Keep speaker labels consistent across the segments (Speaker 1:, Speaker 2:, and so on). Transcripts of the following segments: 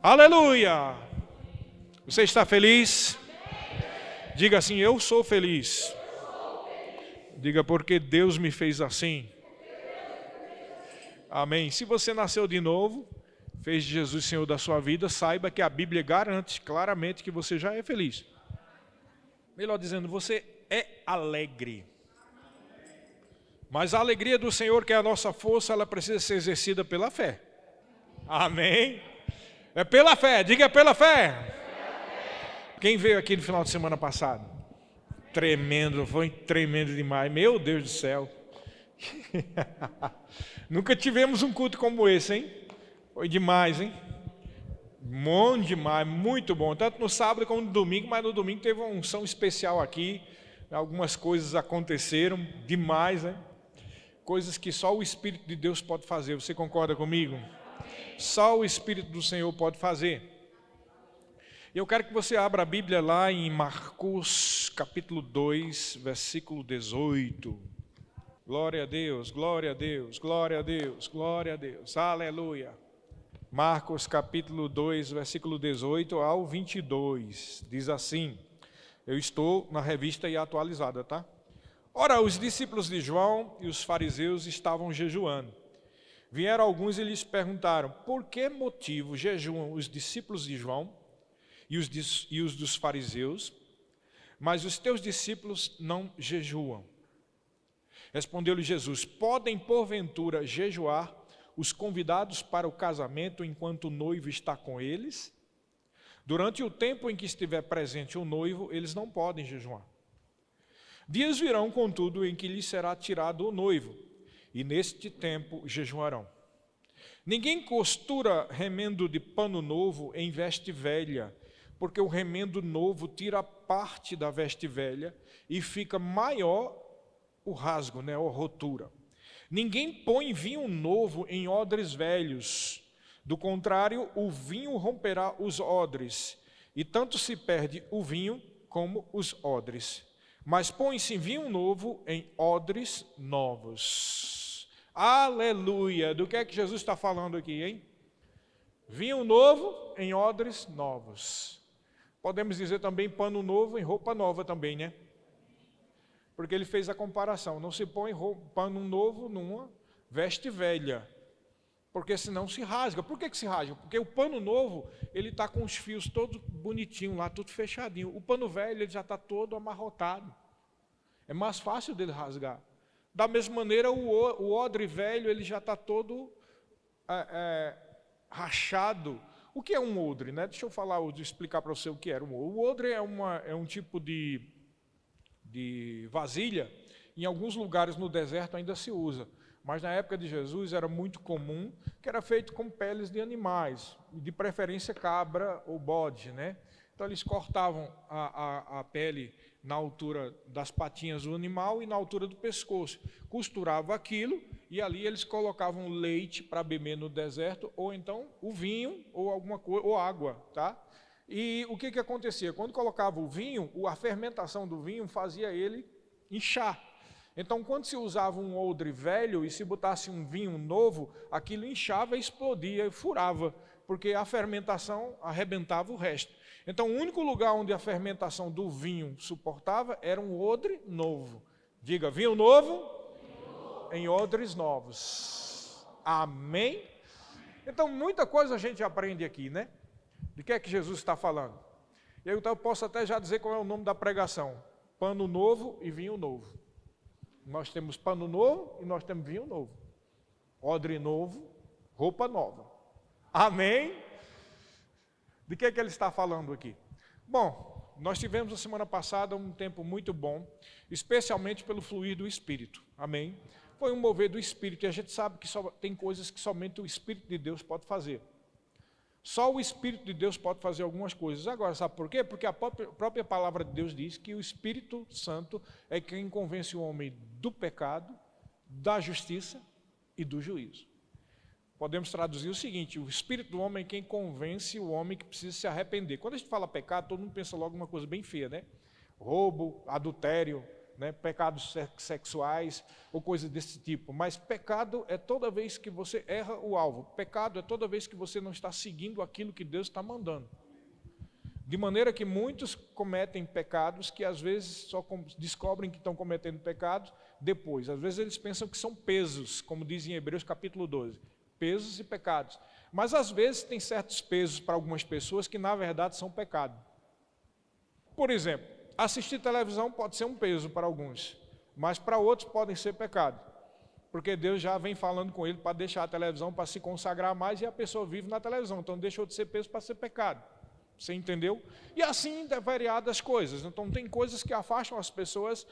Speaker 1: Aleluia! Você está feliz? Diga assim, eu sou feliz. Diga, porque Deus me fez assim. Amém. Se você nasceu de novo, fez de Jesus Senhor da sua vida, saiba que a Bíblia garante claramente que você já é feliz. Melhor dizendo, você é alegre. Mas a alegria do Senhor, que é a nossa força, ela precisa ser exercida pela fé. Amém. É pela fé, diga pela fé. Quem veio aqui no final de semana passado? Tremendo, foi tremendo demais. Meu Deus do céu. Nunca tivemos um culto como esse, hein? Foi demais, hein? Bom demais, muito bom. Tanto no sábado como no domingo, mas no domingo teve uma unção especial aqui. Algumas coisas aconteceram demais, né? Coisas que só o Espírito de Deus pode fazer. Você concorda comigo? Só o Espírito do Senhor pode fazer. Eu quero que você abra a Bíblia lá em Marcos capítulo 2, versículo 18. Glória a Deus, glória a Deus, glória a Deus, glória a Deus, aleluia. Marcos capítulo 2, versículo 18 ao 22, diz assim, eu estou na revista e atualizada, tá? Ora, os discípulos de João e os fariseus estavam jejuando. Vieram alguns e lhes perguntaram, por que motivo jejuam os discípulos de João e os dos fariseus, mas os teus discípulos não jejuam? Respondeu-lhe Jesus, podem porventura jejuar os convidados para o casamento enquanto o noivo está com eles? Durante o tempo em que estiver presente o noivo, eles não podem jejuar. Dias virão, contudo, em que lhes será tirado o noivo, e neste tempo jejuarão. Ninguém costura remendo de pano novo em veste velha, porque o remendo novo tira parte da veste velha e fica maior o rasgo, né, a rotura. Ninguém põe vinho novo em odres velhos, do contrário, o vinho romperá os odres, e tanto se perde o vinho como os odres. Mas põe-se vinho novo em odres novos. Aleluia! Do que é que Jesus está falando aqui, hein? Vinho novo em odres novos. Podemos dizer também pano novo em roupa nova também, né? Porque ele fez a comparação, não se põe pano novo numa veste velha, porque senão se rasga. Por que se rasga? Porque o pano novo, ele está com os fios todos bonitinhos lá, tudo fechadinho. O pano velho, ele já está todo amarrotado. É mais fácil dele rasgar. Da mesma maneira, o odre velho, ele já está todo rachado. O que é um odre, né? Deixa eu explicar para você o que era um odre. O odre é um tipo de vasilha, em alguns lugares no deserto ainda se usa, mas na época de Jesus era muito comum, que era feito com peles de animais, de preferência cabra ou bode, né? Então eles cortavam a pele na altura das patinhas do animal e na altura do pescoço, costuravam aquilo e ali eles colocavam leite para beber no deserto, ou então o vinho ou alguma coisa, ou água, tá? E o que acontecia? Quando colocava o vinho, a fermentação do vinho fazia ele inchar. Então, quando se usava um odre velho e se botasse um vinho novo, aquilo inchava, explodia, furava, porque a fermentação arrebentava o resto. Então, o único lugar onde a fermentação do vinho suportava era um odre novo. Diga, vinho novo em odres novos. Amém? Então, muita coisa a gente aprende aqui, né? De que é que Jesus está falando? E aí eu posso até já dizer qual é o nome da pregação. Pano novo e vinho novo. Nós temos pano novo e nós temos vinho novo. Odre novo, roupa nova. Amém? De que é que ele está falando aqui? Bom, nós tivemos a semana passada um tempo muito bom, especialmente pelo fluir do Espírito. Amém? Foi um mover do Espírito e a gente sabe que tem coisas que somente o Espírito de Deus pode fazer. Só o Espírito de Deus pode fazer algumas coisas. Agora, sabe por quê? Porque a própria palavra de Deus diz que o Espírito Santo é quem convence o homem do pecado, da justiça e do juízo. Podemos traduzir o seguinte, o Espírito do homem é quem convence o homem que precisa se arrepender. Quando a gente fala pecado, todo mundo pensa logo uma coisa bem feia, né? Roubo, adultério, né? Pecados sexuais ou coisa desse tipo. Mas pecado é toda vez que você erra o alvo. Pecado é toda vez que você não está seguindo aquilo que Deus está mandando. De maneira que muitos cometem pecados que às vezes só descobrem que estão cometendo pecados depois. Às vezes eles pensam que são pesos, como diz em Hebreus capítulo 12. Pesos e pecados. Mas às vezes tem certos pesos para algumas pessoas que na verdade são pecado. Por exemplo, assistir televisão pode ser um peso para alguns, mas para outros podem ser pecado. Porque Deus já vem falando com ele para deixar a televisão, para se consagrar mais, e a pessoa vive na televisão. Então deixou de ser peso para ser pecado. Você entendeu? E assim é variadas coisas. Então tem coisas que afastam as pessoas,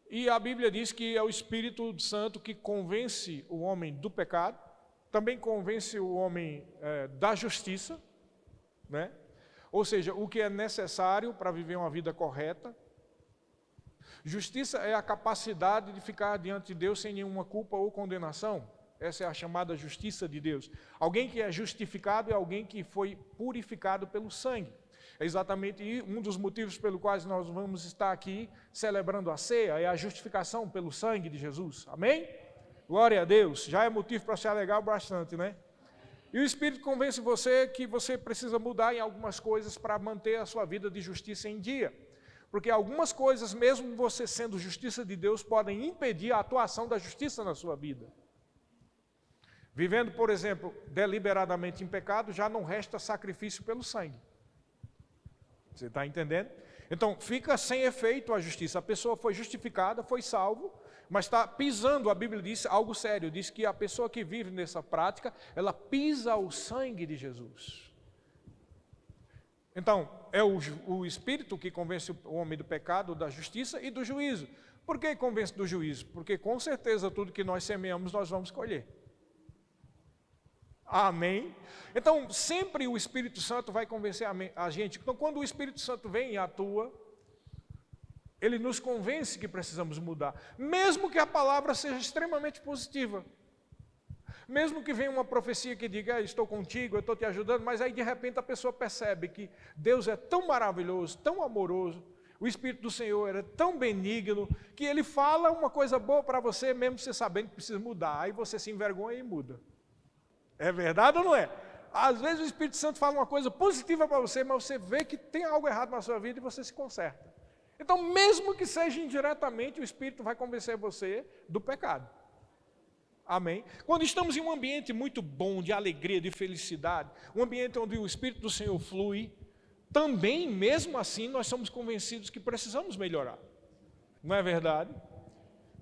Speaker 1: e a Bíblia diz que é o Espírito Santo que convence o homem do pecado, também convence o homem da justiça, né? Ou seja, o que é necessário para viver uma vida correta. Justiça é a capacidade de ficar diante de Deus sem nenhuma culpa ou condenação. Essa é a chamada justiça de Deus. Alguém que é justificado é alguém que foi purificado pelo sangue. É exatamente um dos motivos pelo quais nós vamos estar aqui celebrando a ceia, é a justificação pelo sangue de Jesus. Amém? Glória a Deus. Já é motivo para se alegrar bastante, né? E o Espírito convence você que você precisa mudar em algumas coisas para manter a sua vida de justiça em dia. Porque algumas coisas, mesmo você sendo justiça de Deus, podem impedir a atuação da justiça na sua vida. Vivendo, por exemplo, deliberadamente em pecado, já não resta sacrifício pelo sangue. Você está entendendo? Então, fica sem efeito a justiça. A pessoa foi justificada, foi salvo, mas está pisando, a Bíblia diz algo sério, diz que a pessoa que vive nessa prática, ela pisa o sangue de Jesus. Então, é o Espírito que convence o homem do pecado, da justiça e do juízo. Por que convence do juízo? Porque com certeza tudo que nós semeamos, nós vamos colher. Amém? Então, sempre o Espírito Santo vai convencer a gente. Então, quando o Espírito Santo vem e atua, ele nos convence que precisamos mudar. Mesmo que a palavra seja extremamente positiva. Mesmo que venha uma profecia que diga, estou contigo, eu estou te ajudando, mas aí de repente a pessoa percebe que Deus é tão maravilhoso, tão amoroso, o Espírito do Senhor é tão benigno, que ele fala uma coisa boa para você, mesmo você sabendo que precisa mudar. Aí você se envergonha e muda. É verdade ou não é? Às vezes o Espírito Santo fala uma coisa positiva para você, mas você vê que tem algo errado na sua vida e você se conserta. Então, mesmo que seja indiretamente, o Espírito vai convencer você do pecado. Amém? Quando estamos em um ambiente muito bom, de alegria, de felicidade, um ambiente onde o Espírito do Senhor flui, também, mesmo assim, nós somos convencidos que precisamos melhorar. Não é verdade?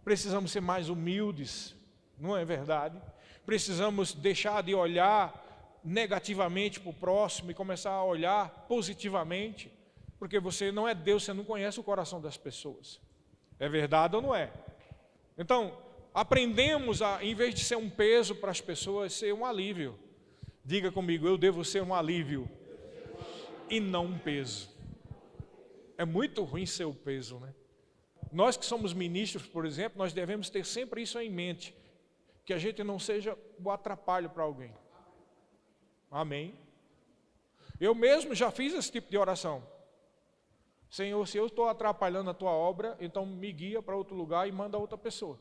Speaker 1: Precisamos ser mais humildes, não é verdade? Precisamos deixar de olhar negativamente para o próximo e começar a olhar positivamente, porque você não é Deus, você não conhece o coração das pessoas. É verdade ou não é? Então, aprendemos a, em vez de ser um peso para as pessoas, ser um alívio. Diga comigo, eu devo ser um alívio e não um peso. É muito ruim ser o peso, né? Nós que somos ministros, por exemplo, nós devemos ter sempre isso em mente, que a gente não seja o atrapalho para alguém. Amém? Eu mesmo já fiz esse tipo de oração. Senhor, se eu estou atrapalhando a tua obra, então me guia para outro lugar e manda outra pessoa.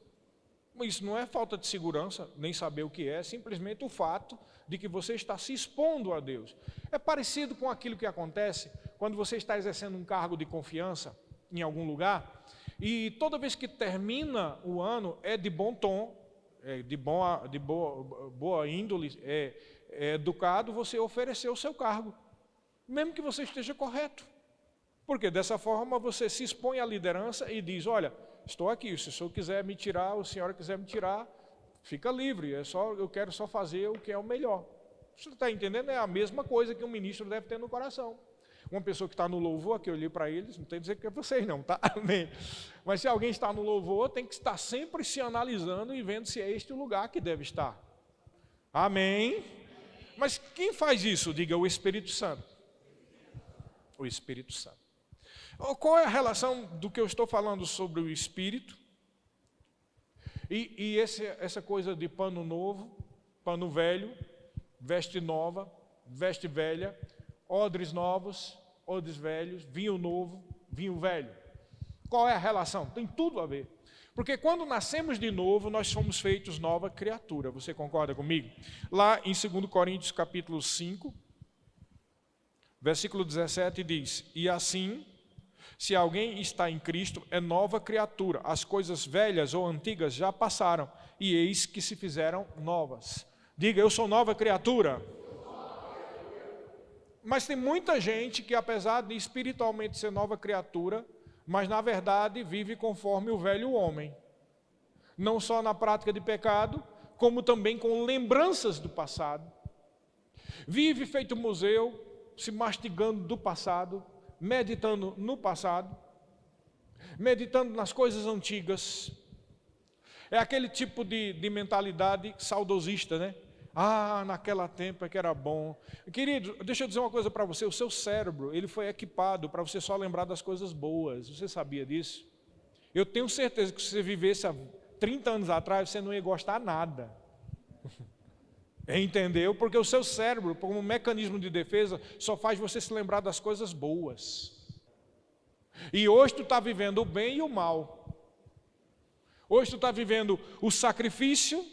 Speaker 1: Isso não é falta de segurança, nem saber o que é simplesmente o fato de que você está se expondo a Deus. É parecido com aquilo que acontece quando você está exercendo um cargo de confiança em algum lugar, e toda vez que termina o ano, é de bom tom, de boa índole, é educado você oferecer o seu cargo, mesmo que você esteja correto. Porque dessa forma você se expõe à liderança e diz, olha, estou aqui, se o senhor quiser me tirar, ou a senhora quiser me tirar, fica livre, eu quero só fazer o que é o melhor. Você está entendendo? É a mesma coisa que um ministro deve ter no coração. Uma pessoa que está no louvor, aqui eu olhei para eles, não tem que dizer que é vocês não, tá? Amém. Mas se alguém está no louvor, tem que estar sempre se analisando e vendo se é este o lugar que deve estar. Amém. Mas quem faz isso? Diga, o Espírito Santo. O Espírito Santo. Qual é a relação do que eu estou falando sobre o Espírito e essa coisa de pano novo, pano velho, veste nova, veste velha, odres novos, odres velhos, vinho novo, vinho velho? Qual é a relação? Tem tudo a ver. Porque quando nascemos de novo, nós somos feitos nova criatura. Você concorda comigo? Lá em 2 Coríntios capítulo 5, versículo 17 diz: e assim, se alguém está em Cristo, é nova criatura. As coisas velhas ou antigas já passaram, e eis que se fizeram novas. Diga, eu sou nova criatura. Mas tem muita gente que, apesar de espiritualmente ser nova criatura, mas na verdade vive conforme o velho homem. Não só na prática de pecado, como também com lembranças do passado. Vive feito museu, se mastigando do passado, meditando no passado, meditando nas coisas antigas. É aquele tipo de mentalidade saudosista, né? Ah, naquela tempo é que era bom. Querido, deixa eu dizer uma coisa para você. O seu cérebro, ele foi equipado para você só lembrar das coisas boas. Você sabia disso? Eu tenho certeza que se você vivesse há 30 anos atrás, você não ia gostar nada. Entendeu? Porque o seu cérebro, como mecanismo de defesa, só faz você se lembrar das coisas boas. E hoje tu está vivendo o bem e o mal. Hoje tu está vivendo o sacrifício,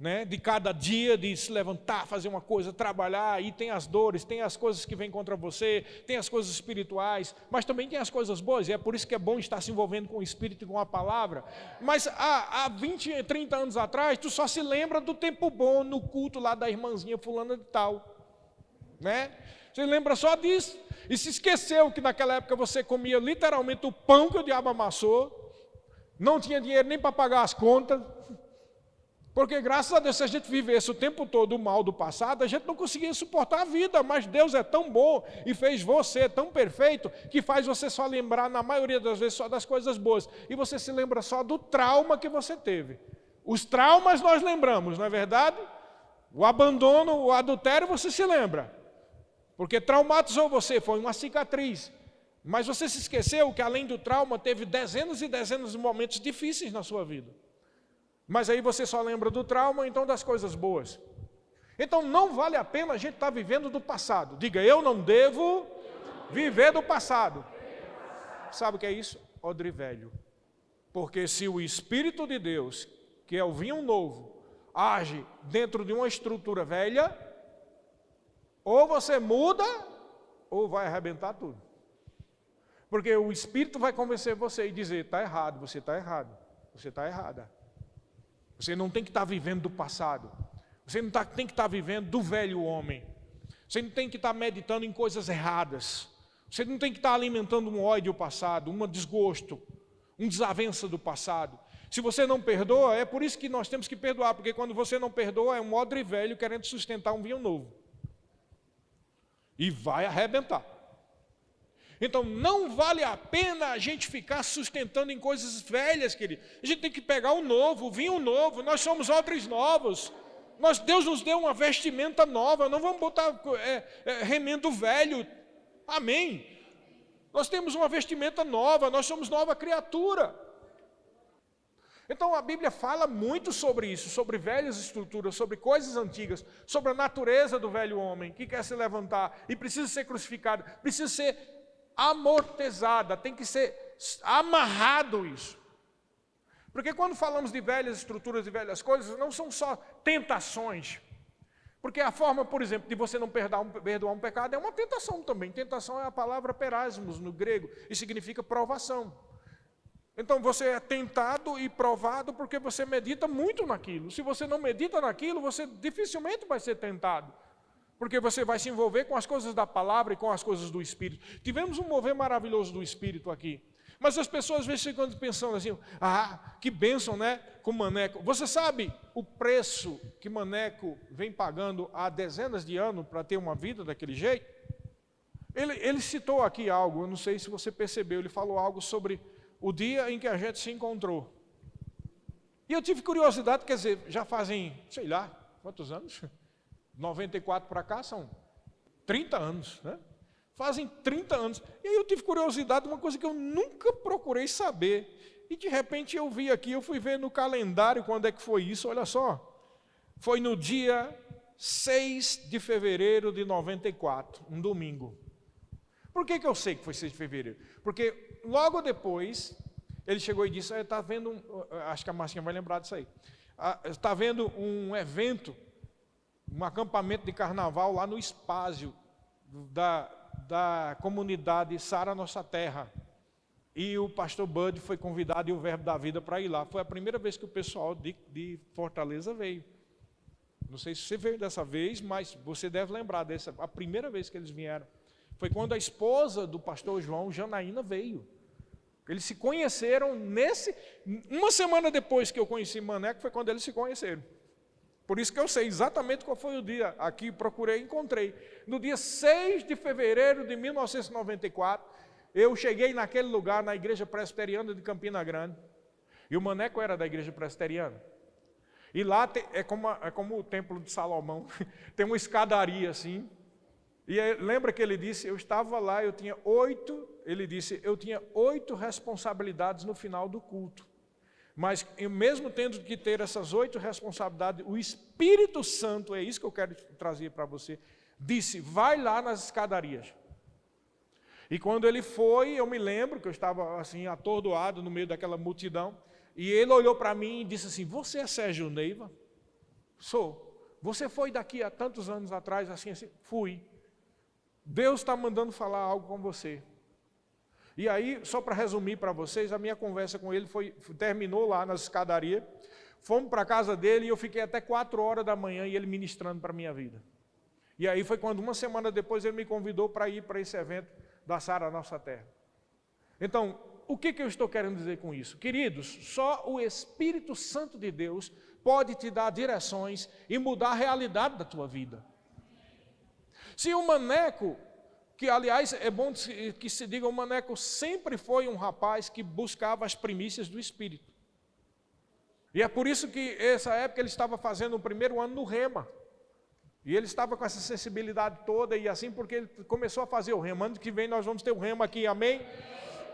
Speaker 1: né, de cada dia, de se levantar, fazer uma coisa, trabalhar, e tem as dores, tem as coisas que vêm contra você, tem as coisas espirituais, mas também tem as coisas boas, e é por isso que é bom estar se envolvendo com o Espírito e com a palavra. Mas há 20, 30 anos atrás, tu só se lembra do tempo bom no culto lá da irmãzinha fulana de tal, né? Você lembra só disso, e se esqueceu que naquela época você comia literalmente o pão que o diabo amassou, não tinha dinheiro nem para pagar as contas. Porque graças a Deus, se a gente vivesse o tempo todo o mal do passado, a gente não conseguia suportar a vida, mas Deus é tão bom e fez você tão perfeito, que faz você só lembrar, na maioria das vezes, só das coisas boas, e você se lembra só do trauma que você teve. Os traumas nós lembramos, não é verdade? O abandono, o adultério, você se lembra, porque traumatizou você, foi uma cicatriz, mas você se esqueceu que além do trauma, teve dezenas e dezenas de momentos difíceis na sua vida. Mas aí você só lembra do trauma, então das coisas boas. Então não vale a pena a gente estar vivendo do passado. Diga, eu não devo viver do passado. Sabe o que é isso? Odre velho. Porque se o Espírito de Deus, que é o vinho novo, age dentro de uma estrutura velha, ou você muda, ou vai arrebentar tudo. Porque o Espírito vai convencer você e dizer, está errado, você está errado, você está errada. Você não tem que estar vivendo do passado. Você não tem que estar vivendo do velho homem. Você não tem que estar meditando em coisas erradas. Você não tem que estar alimentando um ódio do passado, um desgosto, um desavença do passado. Se você não perdoa, é por isso que nós temos que perdoar, porque quando você não perdoa, é um odre velho querendo sustentar um vinho novo. E vai arrebentar. Então não vale a pena a gente ficar sustentando em coisas velhas, querido. A gente tem que pegar o novo, o vinho novo. Nós somos odres novos. Deus nos deu uma vestimenta nova. Não vamos botar remendo velho. Amém. Nós temos uma vestimenta nova. Nós somos nova criatura. Então a Bíblia fala muito sobre isso, sobre velhas estruturas, sobre coisas antigas, sobre a natureza do velho homem que quer se levantar e precisa ser crucificado, precisa ser amortezada, tem que ser amarrado isso. Porque quando falamos de velhas estruturas e velhas coisas, não são só tentações. Porque a forma, por exemplo, de você não perdoar um pecado é uma tentação também. Tentação é a palavra perasmos no grego, e significa provação. Então você é tentado e provado porque você medita muito naquilo. Se você não medita naquilo, você dificilmente vai ser tentado. Porque você vai se envolver com as coisas da palavra e com as coisas do Espírito. Tivemos um mover maravilhoso do Espírito aqui. Mas as pessoas às vezes ficam pensando assim, que bênção, né, com Maneco. Você sabe o preço que Maneco vem pagando há dezenas de anos para ter uma vida daquele jeito? Ele citou aqui algo, eu não sei se você percebeu, ele falou algo sobre o dia em que a gente se encontrou. E eu tive curiosidade, quer dizer, já fazem, sei lá, quantos anos? 94 para cá são 30 anos, né? Fazem 30 anos. E aí eu tive curiosidade, uma coisa que eu nunca procurei saber. E de repente eu vi aqui, eu fui ver no calendário quando é que foi isso, olha só. Foi no dia 6 de fevereiro de 94, um domingo. Por que eu sei que foi 6 de fevereiro? Porque logo depois, ele chegou e disse, está vendo, acho que a Marcinha vai lembrar disso aí, está vendo um evento, um acampamento de carnaval lá no Espásio da comunidade Sara Nossa Terra. E o pastor Bud foi convidado e o Verbo da Vida para ir lá. Foi a primeira vez que o pessoal de Fortaleza veio. Não sei se você veio dessa vez, mas você deve lembrar dessa, a primeira vez que eles vieram. Foi quando a esposa do pastor João, Janaína, veio. Eles se conheceram uma semana depois que eu conheci Maneco, foi quando eles se conheceram. Por isso que eu sei exatamente qual foi o dia. Aqui procurei e encontrei. No dia 6 de fevereiro de 1994, eu cheguei naquele lugar, na igreja presbiteriana de Campina Grande. E o Maneco era da igreja presbiteriana. E lá é como o templo de Salomão. Tem uma escadaria assim. E lembra que ele disse, eu estava lá, eu tinha 8 responsabilidades no final do culto. Mas eu mesmo tendo que ter essas 8 responsabilidades, o Espírito Santo, é isso que eu quero trazer para você, disse, vai lá nas escadarias. E quando ele foi, eu me lembro que eu estava assim atordoado no meio daquela multidão, e ele olhou para mim e disse assim, você é Sérgio Neiva? Sou. Você foi daqui há tantos anos atrás, assim, fui. Deus está mandando falar algo com você. E aí, só para resumir para vocês, a minha conversa com ele terminou lá nas escadarias, fomos para a casa dele e eu fiquei até 4 horas da manhã e ele ministrando para a minha vida. E aí foi quando uma semana depois ele me convidou para ir para esse evento da Sara Nossa Terra. Então, o que eu estou querendo dizer com isso? Queridos, só o Espírito Santo de Deus pode te dar direções e mudar a realidade da tua vida. Se o Maneco, que aliás é bom que se diga, o Maneco sempre foi um rapaz que buscava as primícias do Espírito. E é por isso que essa época ele estava fazendo o primeiro ano no Rema. E ele estava com essa sensibilidade toda e assim porque ele começou a fazer o Rema. Ano que vem nós vamos ter o Rema aqui, amém?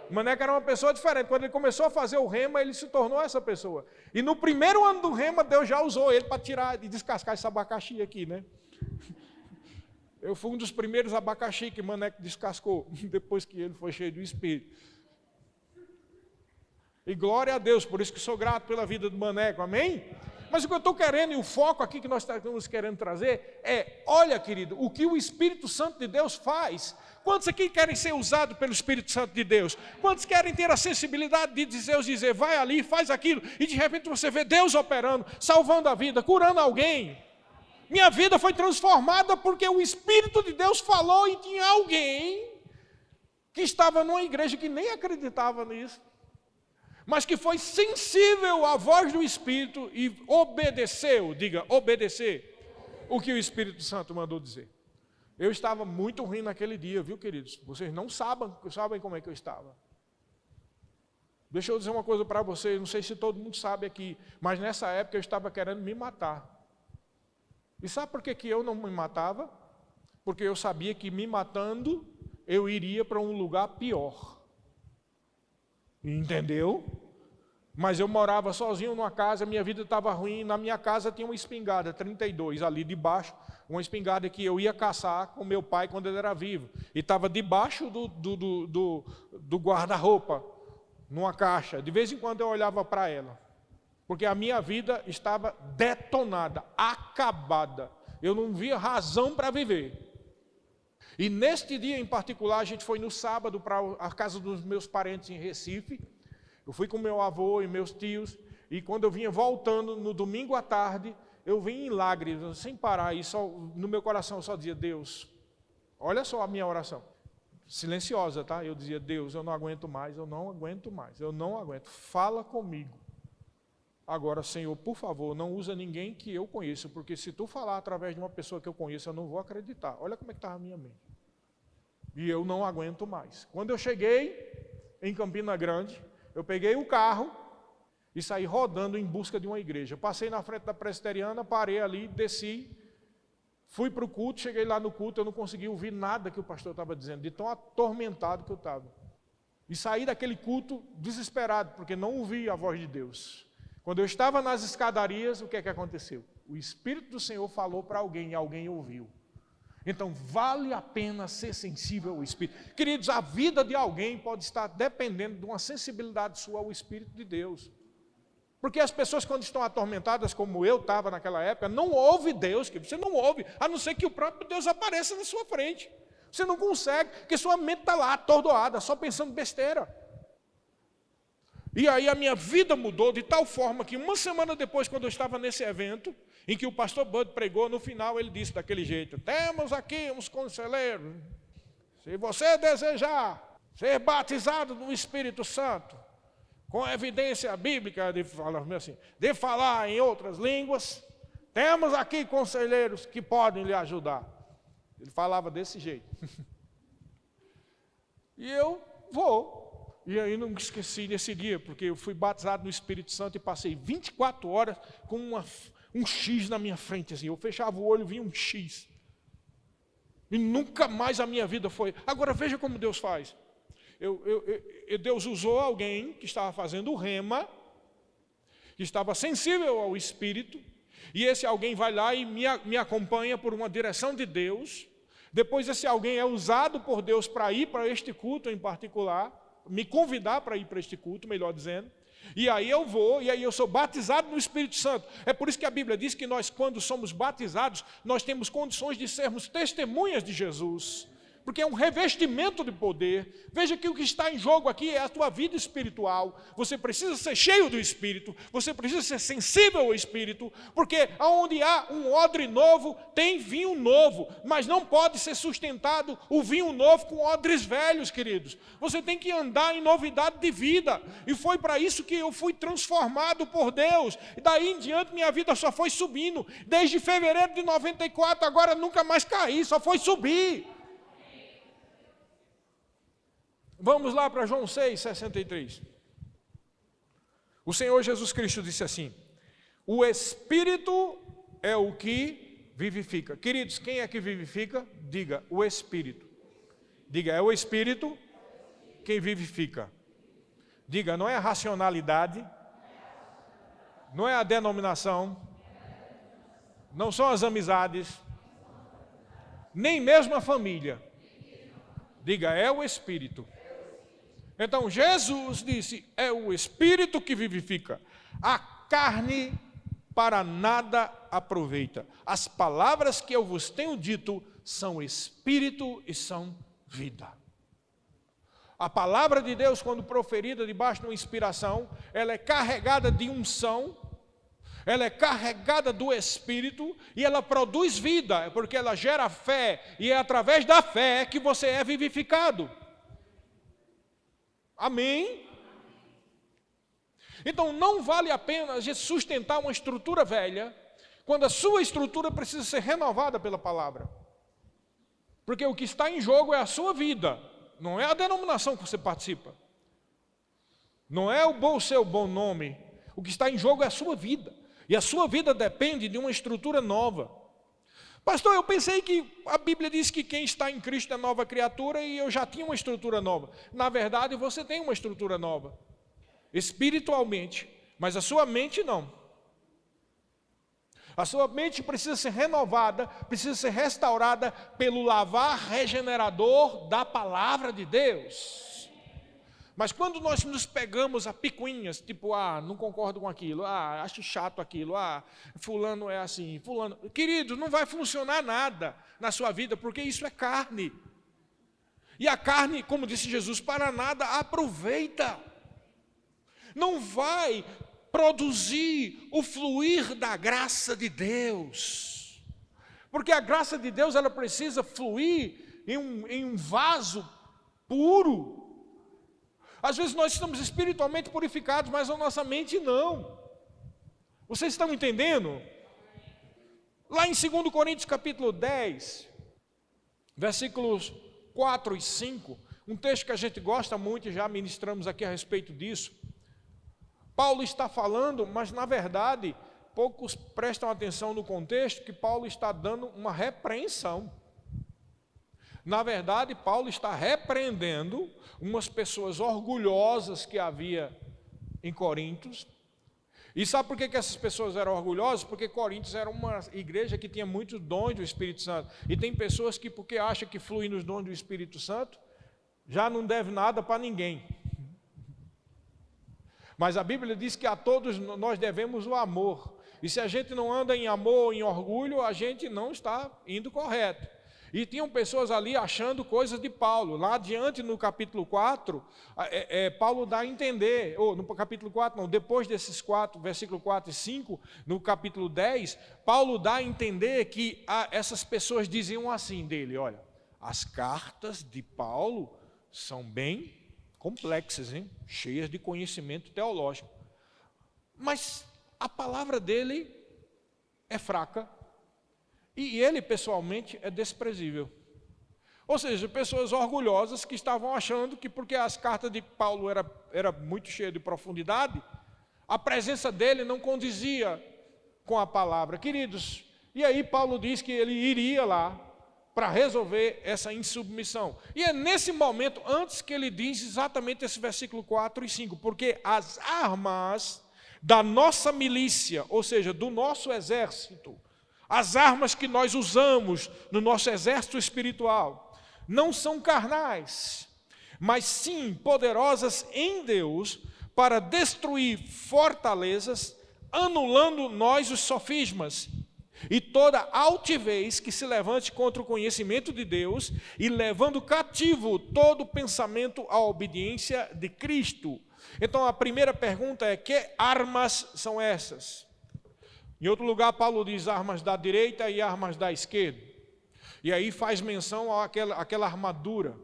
Speaker 1: O Maneco era uma pessoa diferente. Quando ele começou a fazer o Rema, ele se tornou essa pessoa. E no primeiro ano do Rema, Deus já usou ele para tirar e descascar esse abacaxi aqui, né? Eu fui um dos primeiros abacaxi que Maneco descascou, depois que ele foi cheio do Espírito. E glória a Deus, por isso que sou grato pela vida do Maneco, amém? Mas o que eu estou querendo, e o foco aqui que nós estamos querendo trazer, é, olha querido, o que o Espírito Santo de Deus faz. Quantos aqui querem ser usados pelo Espírito Santo de Deus? Quantos querem ter a sensibilidade de dizer, vai ali, faz aquilo, e de repente você vê Deus operando, salvando a vida, curando alguém. Minha vida foi transformada porque o Espírito de Deus falou e tinha alguém que estava numa igreja que nem acreditava nisso, mas que foi sensível à voz do Espírito e obedeceu, diga, obedecer, o que o Espírito Santo mandou dizer. Eu estava muito ruim naquele dia, viu, queridos? Vocês não sabem como é que eu estava. Deixa eu dizer uma coisa para vocês, não sei se todo mundo sabe aqui, mas nessa época eu estava querendo me matar. E sabe por que eu não me matava? Porque eu sabia que me matando, eu iria para um lugar pior. Entendeu? Mas eu morava sozinho numa casa, minha vida estava ruim, na minha casa tinha uma espingarda, 32, ali debaixo, uma espingarda que eu ia caçar com meu pai quando ele era vivo. E estava debaixo do guarda-roupa, numa caixa. De vez em quando eu olhava para ela. Porque a minha vida estava detonada, acabada. Eu não via razão para viver. E neste dia em particular, a gente foi no sábado para a casa dos meus parentes em Recife. Eu fui com meu avô e meus tios. E quando eu vinha voltando no domingo à tarde, eu vim em lágrimas, sem parar. E só, no meu coração eu só dizia, Deus, olha só a minha oração. Silenciosa, tá? Eu dizia, Deus, eu não aguento mais, eu não aguento mais, eu não aguento. Fala comigo. Agora, Senhor, por favor, não usa ninguém que eu conheça, porque se tu falar através de uma pessoa que eu conheço, eu não vou acreditar. Olha como é que estava a minha mente. E eu não aguento mais. Quando eu cheguei em Campina Grande, eu peguei o carro e saí rodando em busca de uma igreja. Passei na frente da presbiteriana, parei ali, desci, fui para o culto, cheguei lá no culto, eu não consegui ouvir nada que o pastor estava dizendo, de tão atormentado que eu estava. E saí daquele culto desesperado, porque não ouvi a voz de Deus. Quando eu estava nas escadarias, o que é que aconteceu? O Espírito do Senhor falou para alguém e alguém ouviu. Então, vale a pena ser sensível ao Espírito. Queridos, a vida de alguém pode estar dependendo de uma sensibilidade sua ao Espírito de Deus. Porque as pessoas, quando estão atormentadas, como eu estava naquela época, não ouve Deus, você não ouve, a não ser que o próprio Deus apareça na sua frente. Você não consegue, porque sua mente está lá, atordoada, só pensando besteira. E aí a minha vida mudou de tal forma que uma semana depois, quando eu estava nesse evento, em que o pastor Bud pregou, no final ele disse daquele jeito: temos aqui uns conselheiros, se você desejar ser batizado no Espírito Santo, com evidência bíblica de falar em outras línguas, temos aqui conselheiros que podem lhe ajudar. Ele falava desse jeito. E eu vou. E aí não esqueci desse dia, porque eu fui batizado no Espírito Santo e passei 24 horas com um X na minha frente. Assim. Eu fechava o olho e vinha um X. E nunca mais a minha vida foi. Agora veja como Deus faz. Deus usou alguém que estava fazendo o rema, que estava sensível ao Espírito, e esse alguém vai lá e me acompanha por uma direção de Deus. Depois esse alguém é usado por Deus para ir para este culto em particular, me convidar para ir para este culto, melhor dizendo. E aí eu vou, e aí eu sou batizado no Espírito Santo. É por isso que a Bíblia diz que nós, quando somos batizados, nós temos condições de sermos testemunhas de Jesus. Porque é um revestimento de poder. Veja que o que está em jogo aqui é a tua vida espiritual. Você precisa ser cheio do Espírito, você precisa ser sensível ao Espírito, porque onde há um odre novo, tem vinho novo, mas não pode ser sustentado o vinho novo com odres velhos, queridos. Você tem que andar em novidade de vida, e foi para isso que eu fui transformado por Deus, e daí em diante minha vida só foi subindo, desde fevereiro de 94, agora nunca mais caí, só foi subir. Vamos lá para João 6:63. O Senhor Jesus Cristo disse assim: o Espírito é o que vivifica. Queridos, quem é que vivifica? Diga, o Espírito. Diga, é o Espírito quem vivifica. Diga, não é a racionalidade, não é a denominação, não são as amizades, nem mesmo a família. Diga, é o Espírito. Então Jesus disse, é o Espírito que vivifica. A carne para nada aproveita. As palavras que eu vos tenho dito são Espírito e são vida. A palavra de Deus, quando proferida debaixo de uma inspiração, ela é carregada de unção, ela é carregada do Espírito e ela produz vida, porque ela gera fé, e é através da fé que você é vivificado. Amém? Então não vale a pena a gente sustentar uma estrutura velha, quando a sua estrutura precisa ser renovada pela palavra. Porque o que está em jogo é a sua vida, não é a denominação que você participa. Não é o seu bom nome. O que está em jogo é a sua vida. E a sua vida depende de uma estrutura nova. Pastor, eu pensei que a Bíblia diz que quem está em Cristo é nova criatura e eu já tinha uma estrutura nova. Na verdade, você tem uma estrutura nova, espiritualmente, mas a sua mente não. A sua mente precisa ser renovada, precisa ser restaurada pelo lavar regenerador da palavra de Deus. Mas quando nós nos pegamos a picuinhas, tipo, não concordo com aquilo, acho chato aquilo, fulano é assim, fulano... Querido, não vai funcionar nada na sua vida, porque isso é carne. E a carne, como disse Jesus, para nada aproveita. Não vai produzir o fluir da graça de Deus. Porque a graça de Deus, ela precisa fluir em um vaso puro. Às vezes nós estamos espiritualmente purificados, mas a nossa mente não. Vocês estão entendendo? Lá em 2 Coríntios capítulo 10, versículos 4 e 5, um texto que a gente gosta muito e já ministramos aqui a respeito disso. Paulo está falando, mas na verdade, poucos prestam atenção no contexto, que Paulo está dando uma repreensão. Na verdade, Paulo está repreendendo umas pessoas orgulhosas que havia em Corinto, E sabe por que essas pessoas eram orgulhosas? Porque Coríntios era uma igreja que tinha muitos dons do Espírito Santo. E tem pessoas que, porque acham que fluem nos dons do Espírito Santo, já não deve nada para ninguém. Mas a Bíblia diz que a todos nós devemos o amor. E se a gente não anda em amor, em orgulho, a gente não está indo correto. E tinham pessoas ali achando coisas de Paulo. Lá adiante, no capítulo 4, Paulo dá a entender, ou no capítulo 4, não, depois desses 4, versículo 4 e 5, no capítulo 10, Paulo dá a entender que essas pessoas diziam assim dele, olha, as cartas de Paulo são bem complexas, hein? Cheias de conhecimento teológico. Mas a palavra dele é fraca. E ele, pessoalmente, é desprezível. Ou seja, pessoas orgulhosas que estavam achando que porque as cartas de Paulo era muito cheias de profundidade, a presença dele não condizia com a palavra. Queridos, e aí Paulo diz que ele iria lá para resolver essa insubmissão. E é nesse momento, antes que ele diz exatamente esse versículo 4 e 5, porque as armas da nossa milícia, ou seja, do nosso exército, as armas que nós usamos no nosso exército espiritual não são carnais, mas sim poderosas em Deus para destruir fortalezas, anulando nós os sofismas e toda altivez que se levante contra o conhecimento de Deus e levando cativo todo pensamento à obediência de Cristo. Então a primeira pergunta é: que armas são essas? Em outro lugar, Paulo diz armas da direita e armas da esquerda. E aí faz menção àquela armadura.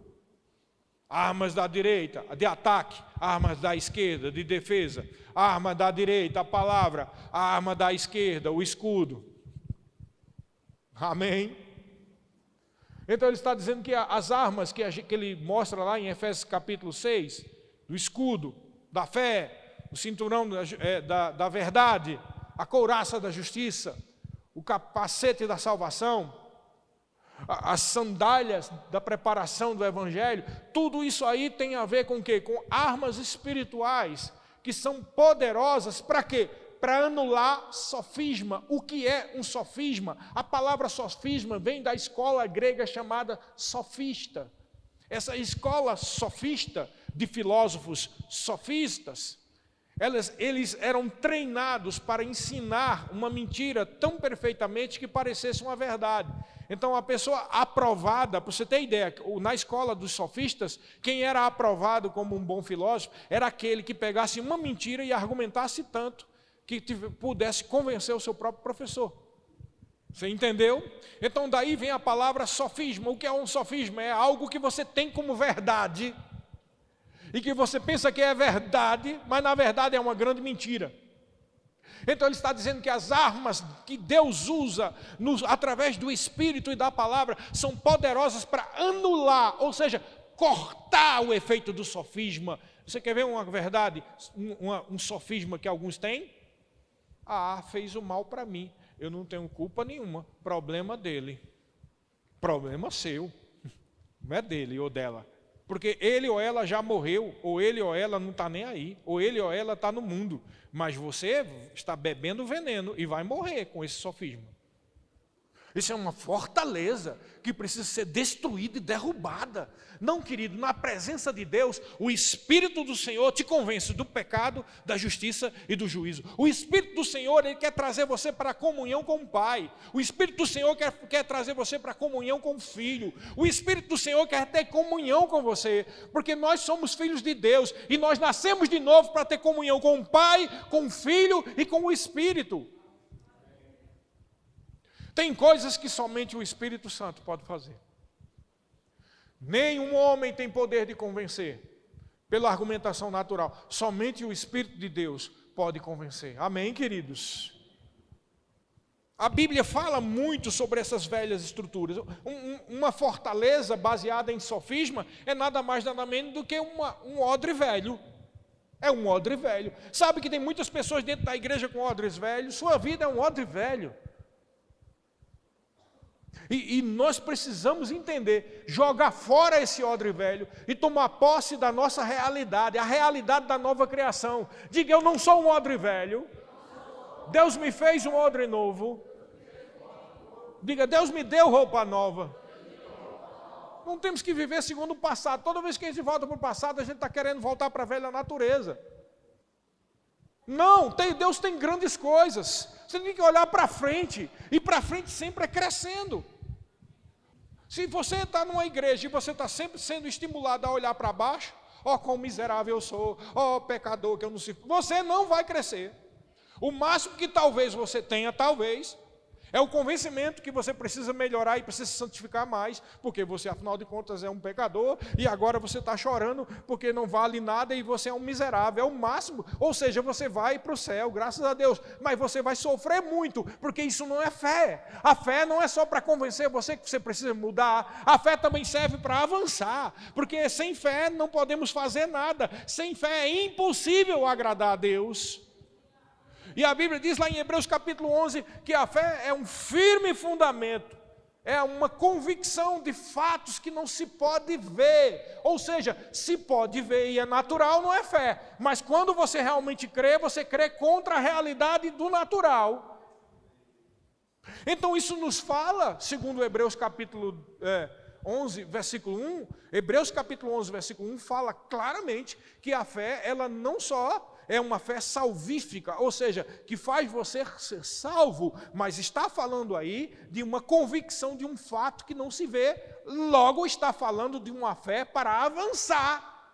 Speaker 1: Armas da direita, de ataque. Armas da esquerda, de defesa. Arma da direita, a palavra. A arma da esquerda, o escudo. Amém? Então ele está dizendo que as armas que ele mostra lá em Efésios capítulo 6, do escudo, da fé, o cinturão da verdade, a couraça da justiça, o capacete da salvação, as sandálias da preparação do evangelho, tudo isso aí tem a ver com o quê? Com armas espirituais, que são poderosas para quê? Para anular sofisma. O que é um sofisma? A palavra sofisma vem da escola grega chamada sofista. Essa escola sofista, de filósofos sofistas, eles eram treinados para ensinar uma mentira tão perfeitamente que parecesse uma verdade. Então a pessoa aprovada, para você ter ideia, na escola dos sofistas, quem era aprovado como um bom filósofo era aquele que pegasse uma mentira e argumentasse tanto que pudesse convencer o seu próprio professor. Você entendeu? Então daí vem a palavra sofisma. O que é um sofisma? É algo que você tem como verdade e que você pensa que é verdade, mas na verdade é uma grande mentira. Então ele está dizendo que as armas que Deus usa através do Espírito e da palavra são poderosas para anular, ou seja, cortar o efeito do sofisma. Você quer ver uma verdade, um sofisma que alguns têm? Fez o mal para mim, eu não tenho culpa nenhuma, problema dele, problema seu, não é dele ou dela. Porque ele ou ela já morreu, ou ele ou ela não está nem aí, ou ele ou ela está no mundo, mas você está bebendo veneno e vai morrer com esse sofisma. Isso é uma fortaleza que precisa ser destruída e derrubada. Não, querido, na presença de Deus, o Espírito do Senhor te convence do pecado, da justiça e do juízo. O Espírito do Senhor, ele quer trazer você para a comunhão com o Pai. O Espírito do Senhor quer trazer você para a comunhão com o Filho. O Espírito do Senhor quer ter comunhão com você, porque nós somos filhos de Deus e nós nascemos de novo para ter comunhão com o Pai, com o Filho e com o Espírito. Tem coisas que somente o Espírito Santo pode fazer. Nenhum homem tem poder de convencer pela argumentação natural. Somente o Espírito de Deus pode convencer. Amém, queridos? A Bíblia fala muito sobre essas velhas estruturas. Uma fortaleza baseada em sofisma é nada mais nada menos do que um odre velho. É um odre velho. Sabe que tem muitas pessoas dentro da igreja com odres velhos? Sua vida é um odre velho. E nós precisamos entender, jogar fora esse odre velho e tomar posse da nossa realidade, a realidade da nova criação. Diga: eu não sou um odre velho, Deus me fez um odre novo. Diga, Deus me deu roupa nova. Não temos que viver segundo o passado. Toda vez que a gente volta para o passado, a gente está querendo voltar para a velha natureza. Não, Deus tem grandes coisas. Você tem que olhar para frente. E para frente sempre é crescendo. Se você está numa igreja e você está sempre sendo estimulado a olhar para baixo, ó, quão miserável eu sou, ó, pecador que eu não sei, você não vai crescer. O máximo que talvez você tenha, é o convencimento que você precisa melhorar e precisa se santificar mais, porque você, afinal de contas, é um pecador, e agora você está chorando porque não vale nada e você é um miserável, é o máximo. Ou seja, você vai para o céu, graças a Deus, mas você vai sofrer muito, porque isso não é fé. A fé não é só para convencer você que você precisa mudar, a fé também serve para avançar, porque sem fé não podemos fazer nada, sem fé é impossível agradar a Deus. E a Bíblia diz lá em Hebreus capítulo 11, que a fé é um firme fundamento, é uma convicção de fatos que não se pode ver, ou seja, se pode ver e é natural, não é fé, mas quando você realmente crê, você crê contra a realidade do natural. Então isso nos fala, segundo Hebreus capítulo 11, versículo 1, Hebreus capítulo 11, versículo 1, fala claramente que a fé, ela não só é uma fé salvífica, ou seja, que faz você ser salvo, mas está falando aí de uma convicção de um fato que não se vê, logo está falando de uma fé para avançar.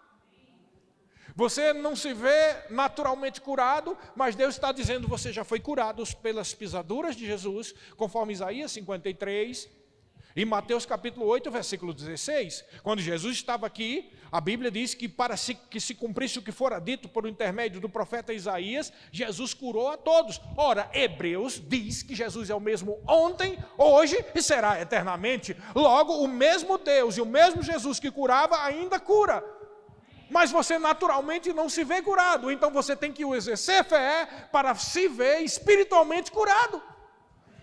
Speaker 1: Você não se vê naturalmente curado, mas Deus está dizendo, você já foi curado pelas pisaduras de Jesus, conforme Isaías 53, em Mateus capítulo 8, versículo 16, quando Jesus estava aqui, a Bíblia diz que para que se cumprisse o que fora dito por intermédio do profeta Isaías, Jesus curou a todos. Ora, Hebreus diz que Jesus é o mesmo ontem, hoje e será eternamente. Logo, o mesmo Deus e o mesmo Jesus que curava ainda cura. Mas você naturalmente não se vê curado, então você tem que exercer fé para se ver espiritualmente curado.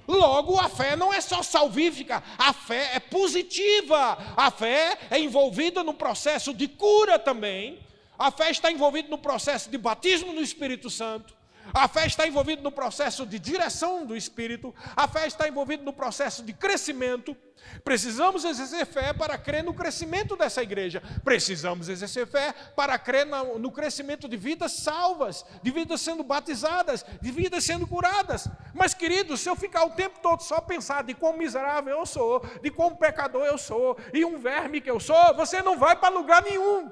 Speaker 1: Logo, a fé não é só salvífica, a fé é positiva, a fé é envolvida no processo de cura também, a fé está envolvida no processo de batismo no Espírito Santo, a fé está envolvida no processo de direção do Espírito, a fé está envolvida no processo de crescimento. Precisamos exercer fé para crer no crescimento dessa igreja, precisamos exercer fé para crer no crescimento de vidas salvas, de vidas sendo batizadas, de vidas sendo curadas. Mas queridos, se eu ficar o tempo todo só pensar de quão miserável eu sou, de quão pecador eu sou, e um verme que eu sou, você não vai para lugar nenhum,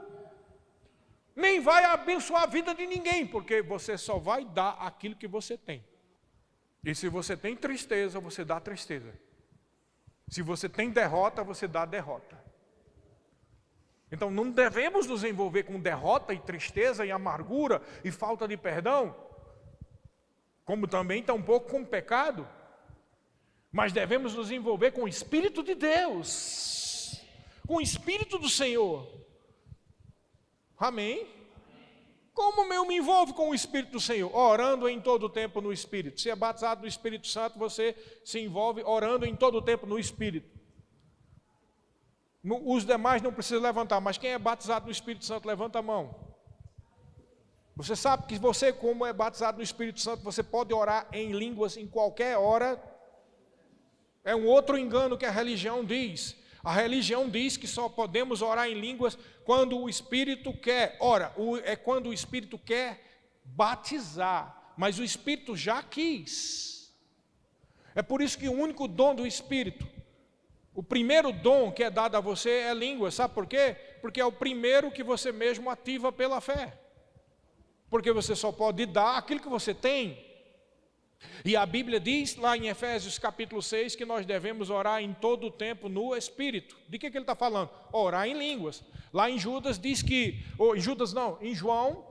Speaker 1: nem vai abençoar a vida de ninguém, porque você só vai dar aquilo que você tem. E se você tem tristeza, você dá tristeza. Se você tem derrota, você dá derrota. Então não devemos nos envolver com derrota e tristeza e amargura e falta de perdão, como também tampouco com pecado, mas devemos nos envolver com o Espírito de Deus, com o Espírito do Senhor. Amém? Como eu me envolvo com o Espírito do Senhor? Orando em todo o tempo no Espírito. Se é batizado no Espírito Santo, você se envolve orando em todo o tempo no Espírito. Os demais não precisam levantar, mas quem é batizado no Espírito Santo, levanta a mão. Você sabe que você, como é batizado no Espírito Santo, você pode orar em línguas em qualquer hora. É um outro engano que a religião diz. A religião diz que só podemos orar em línguas quando o Espírito quer. Ora, é quando o Espírito quer batizar, mas o Espírito já quis. É por isso que o único dom do Espírito, o primeiro dom que é dado a você é língua. Sabe por quê? Porque é o primeiro que você mesmo ativa pela fé. Porque você só pode dar aquilo que você tem. E a Bíblia diz lá em Efésios capítulo 6 que nós devemos orar em todo o tempo no Espírito. De que ele está falando? Orar em línguas. Lá em Judas diz que, em João,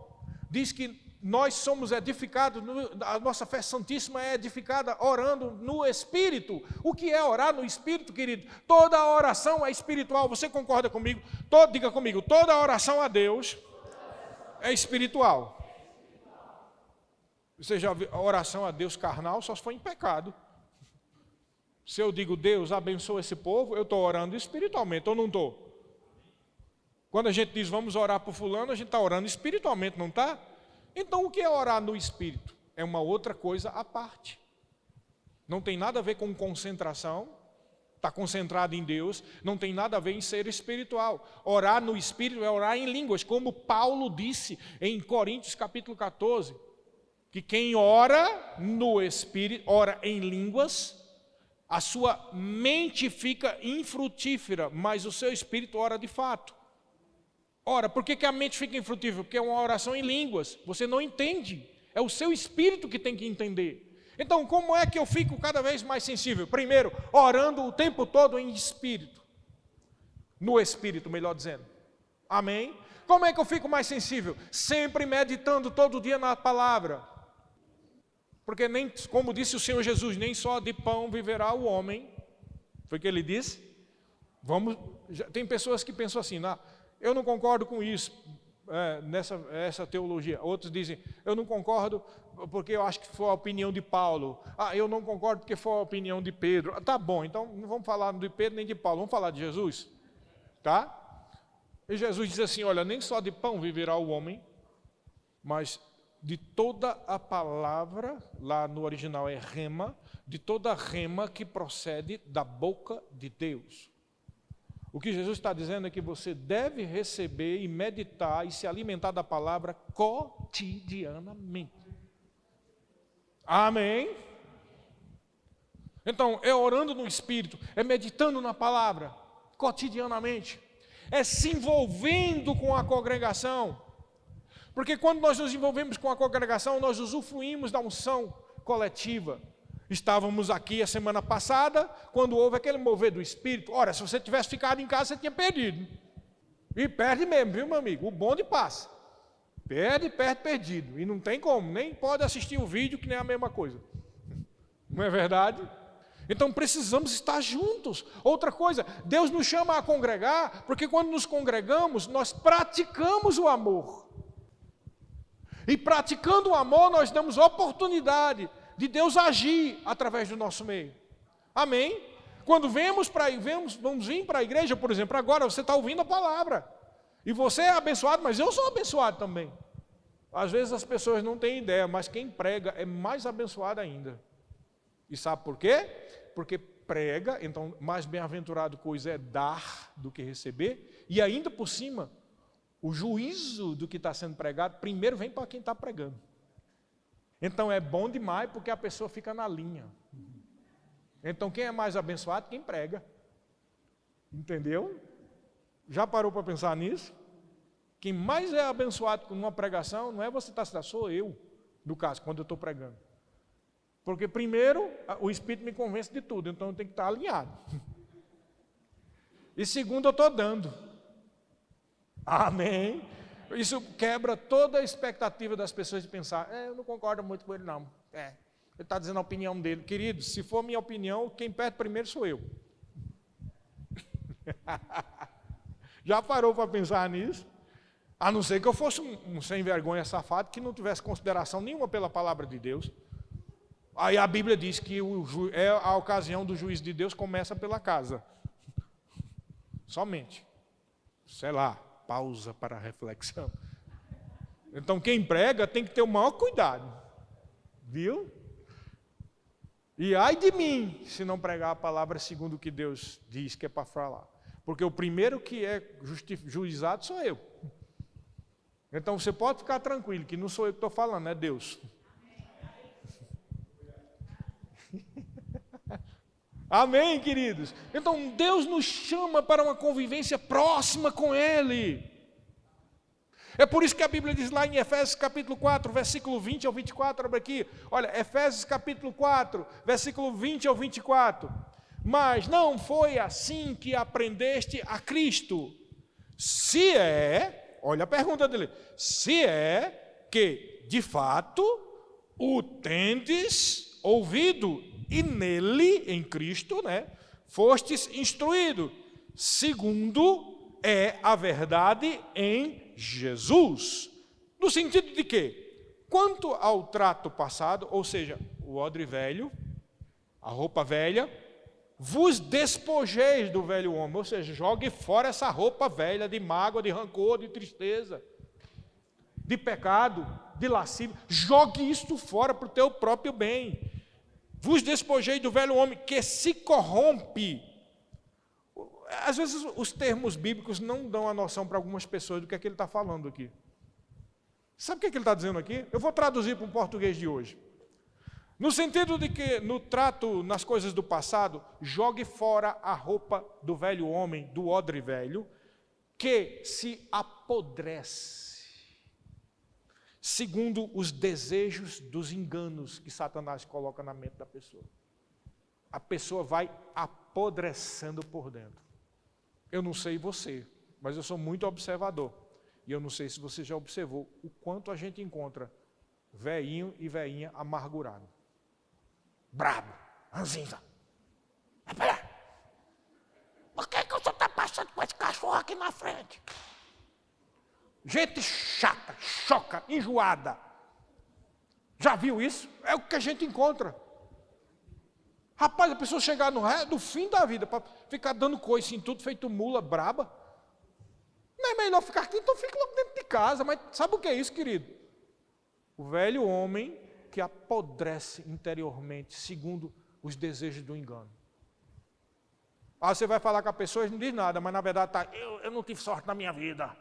Speaker 1: diz que nós somos edificados, a nossa fé santíssima é edificada orando no Espírito. O que é orar no Espírito, querido? Toda oração é espiritual. Você concorda comigo? Diga comigo, toda oração a Deus é espiritual. Você já viu a oração a Deus carnal, só se for em pecado. Se eu digo, Deus abençoa esse povo, eu estou orando espiritualmente, ou não estou? Quando a gente diz, vamos orar por fulano, a gente está orando espiritualmente, não está? Então o que é orar no Espírito? é uma outra coisa à parte. Não tem nada a ver com concentração, está concentrado em Deus, não tem nada a ver em ser espiritual. Orar no Espírito é orar em línguas, como Paulo disse em Coríntios capítulo 14, que quem ora no Espírito, ora em línguas, a sua mente fica infrutífera, mas o seu espírito ora de fato. Ora, por que a mente fica infrutífera? Porque é uma oração em línguas, você não entende, é o seu espírito que tem que entender. Então, como é que eu fico cada vez mais sensível? Primeiro, orando o tempo todo em espírito, no espírito, melhor dizendo. Amém? Como é que eu fico mais sensível? Sempre meditando todo dia na palavra. Porque nem, como disse o Senhor Jesus, nem só de pão viverá o homem. Foi o que ele disse? Tem pessoas que pensam assim, eu não concordo com isso, essa teologia. Outros dizem, eu não concordo porque eu acho que foi a opinião de Paulo. Eu não concordo porque foi a opinião de Pedro. Tá bom, então não vamos falar de Pedro nem de Paulo, vamos falar de Jesus. Tá? E Jesus diz assim, olha, nem só de pão viverá o homem, mas de toda a palavra, lá no original é rema, de toda a rema que procede da boca de Deus. O que Jesus está dizendo é que você deve receber e meditar e se alimentar da palavra cotidianamente. Amém? Então, é orando no Espírito, é meditando na palavra, cotidianamente, é se envolvendo com a congregação, porque quando nós nos envolvemos com a congregação, nós usufruímos da unção coletiva. Estávamos aqui a semana passada, quando houve aquele mover do Espírito. Ora, se você tivesse ficado em casa, você tinha perdido. E perde mesmo, viu, meu amigo? O bonde passa. Perde, perdido. E não tem como, nem pode assistir o vídeo, que nem é a mesma coisa. Não é verdade? Então precisamos estar juntos. Outra coisa, Deus nos chama a congregar, porque quando nos congregamos, nós praticamos o amor. E praticando o amor, nós damos oportunidade de Deus agir através do nosso meio. Amém? Quando vamos vir para a igreja, por exemplo, agora você está ouvindo a palavra. E você é abençoado, mas eu sou abençoado também. Às vezes as pessoas não têm ideia, mas quem prega é mais abençoado ainda. E sabe por quê? Porque prega, então mais bem-aventurado coisa é dar do que receber. E ainda por cima, o juízo do que está sendo pregado, primeiro vem para quem está pregando. Então é bom demais porque a pessoa fica na linha. Então quem é mais abençoado? Quem prega. Entendeu? Já parou para pensar nisso? Quem mais é abençoado com uma pregação não é você estar citando, sou eu, no caso, quando eu estou pregando. Porque primeiro, o Espírito me convence de tudo, então eu tenho que estar alinhado. E segundo, eu estou dando. Amém? Isso quebra toda a expectativa das pessoas de pensar, eu não concordo muito com ele não. Ele está dizendo a opinião dele. Querido, se for minha opinião, quem perde primeiro sou eu. Já parou para pensar nisso? A não ser que eu fosse um sem vergonha safado que não tivesse consideração nenhuma pela palavra de Deus. Aí a Bíblia diz que a ocasião do juízo de Deus começa pela casa. Somente. Sei lá, pausa para a reflexão. Então quem prega tem que ter o maior cuidado. Viu? E ai de mim, se não pregar a palavra segundo o que Deus diz que é para falar. Porque o primeiro que é juizado sou eu. Então você pode ficar tranquilo, que não sou eu que estou falando, é Deus. Amém, queridos? Então Deus nos chama para uma convivência próxima com Ele. É por isso que a Bíblia diz lá em Efésios capítulo 4, versículo 20 ao 24, abre aqui. Olha, Efésios capítulo 4, versículo 20 ao 24. Mas não foi assim que aprendeste a Cristo. Se é, olha a pergunta dele, se é que, de fato, o tendes ouvido e nele, em Cristo, fostes instruído, segundo é a verdade em Jesus. No sentido de que, quanto ao trato passado, ou seja, o odre velho, a roupa velha, vos despojeis do velho homem, ou seja, jogue fora essa roupa velha de mágoa, de rancor, de tristeza, de pecado. de lascívia, jogue isto fora para o teu próprio bem. Vos despojei do velho homem que se corrompe. Às vezes os termos bíblicos não dão a noção para algumas pessoas do que é que ele está falando aqui. Sabe o que é que ele está dizendo aqui? Eu vou traduzir para o português de hoje. No sentido de que, no trato, nas coisas do passado, jogue fora a roupa do velho homem, do odre velho, que se apodrece, segundo os desejos dos enganos que Satanás coloca na mente da pessoa. A pessoa vai apodrecendo por dentro. Eu não sei você, mas eu sou muito observador. E eu não sei se você já observou o quanto a gente encontra velhinho e velhinha amargurado. Brabo, ranzinza. Por que o senhor está passando com esse cachorro aqui na frente? Gente chata, choca, enjoada. Já viu isso? É o que a gente encontra. Rapaz, a pessoa chegar no fim da vida para ficar dando coice em tudo, feito mula braba. Não é melhor ficar aqui, então fica logo dentro de casa. Mas sabe o que é isso, querido? O velho homem que apodrece interiormente, segundo os desejos do engano. Aí você vai falar com a pessoa e não diz nada, mas na verdade tá, eu não tive sorte na minha vida.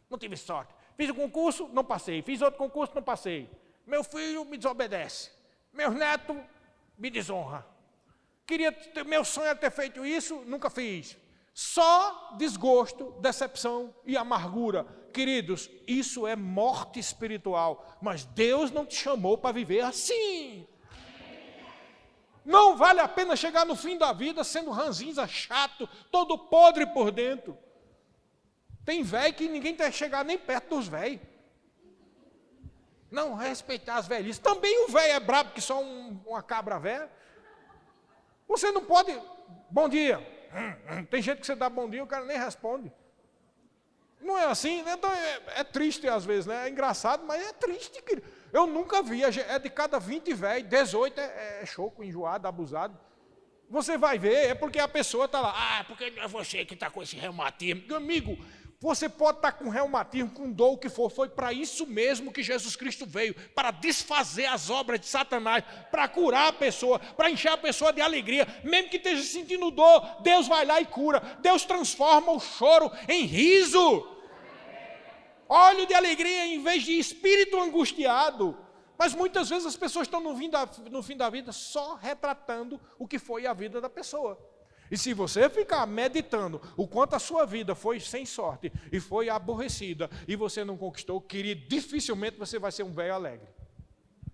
Speaker 1: Não tive sorte. Fiz um concurso, não passei. Fiz outro concurso, não passei. Meu filho me desobedece. Meus netos me desonram. Meu sonho era ter feito isso, nunca fiz. Só desgosto, decepção e amargura. Queridos, isso é morte espiritual. Mas Deus não te chamou para viver assim. Não vale a pena chegar no fim da vida sendo ranzinza, chato, todo podre por dentro. Tem velho que ninguém quer chegar nem perto dos velhos. Não respeitar as velhices. Também o velho é brabo que só uma cabra velha. Você não pode... Bom dia. Tem gente que você dá bom dia e o cara nem responde. Não é assim, né? Então é triste às vezes, né? É engraçado, mas é triste. Eu nunca vi, é de cada 20 velhos, 18 é choco, enjoado, abusado. Você vai ver, é porque a pessoa está lá. Ah, porque não é você que está com esse reumatismo. Meu amigo, você pode estar com reumatismo, com dor, o que for. Foi para isso mesmo que Jesus Cristo veio. Para desfazer as obras de Satanás. Para curar a pessoa. Para encher a pessoa de alegria. Mesmo que esteja sentindo dor, Deus vai lá e cura. Deus transforma o choro em riso. Óleo de alegria em vez de espírito angustiado. Mas muitas vezes as pessoas estão no fim da vida só retratando o que foi a vida da pessoa. E se você ficar meditando o quanto a sua vida foi sem sorte e foi aborrecida e você não conquistou, querido, dificilmente você vai ser um velho alegre.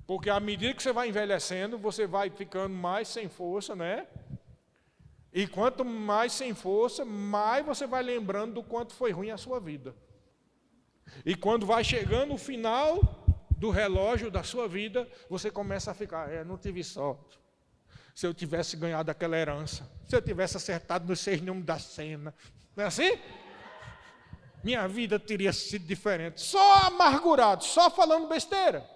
Speaker 1: Porque à medida que você vai envelhecendo, você vai ficando mais sem força, né? E quanto mais sem força, mais você vai lembrando do quanto foi ruim a sua vida. E quando vai chegando o final do relógio da sua vida, você começa a ficar, não tive sorte. Se eu tivesse ganhado aquela herança, se eu tivesse acertado nos 6 números da cena, não é assim? Minha vida teria sido diferente. Só amargurado, só falando besteira.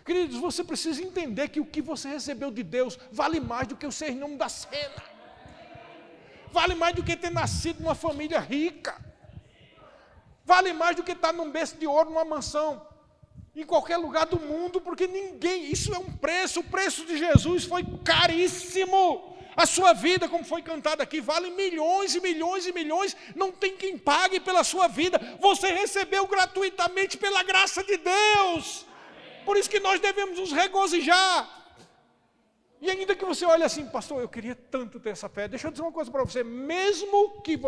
Speaker 1: Queridos, você precisa entender que o que você recebeu de Deus vale mais do que os 6 números da cena. Vale mais do que ter nascido numa família rica. Vale mais do que estar num berço de ouro, numa mansão, em qualquer lugar do mundo, porque ninguém, isso é um preço, o preço de Jesus foi caríssimo. A sua vida, como foi cantado aqui, vale milhões e milhões e milhões, não tem quem pague pela sua vida, você recebeu gratuitamente pela graça de Deus. Por isso que nós devemos nos regozijar. E ainda que você olhe assim, pastor, eu queria tanto ter essa fé. Deixa eu dizer uma coisa para você, mesmo que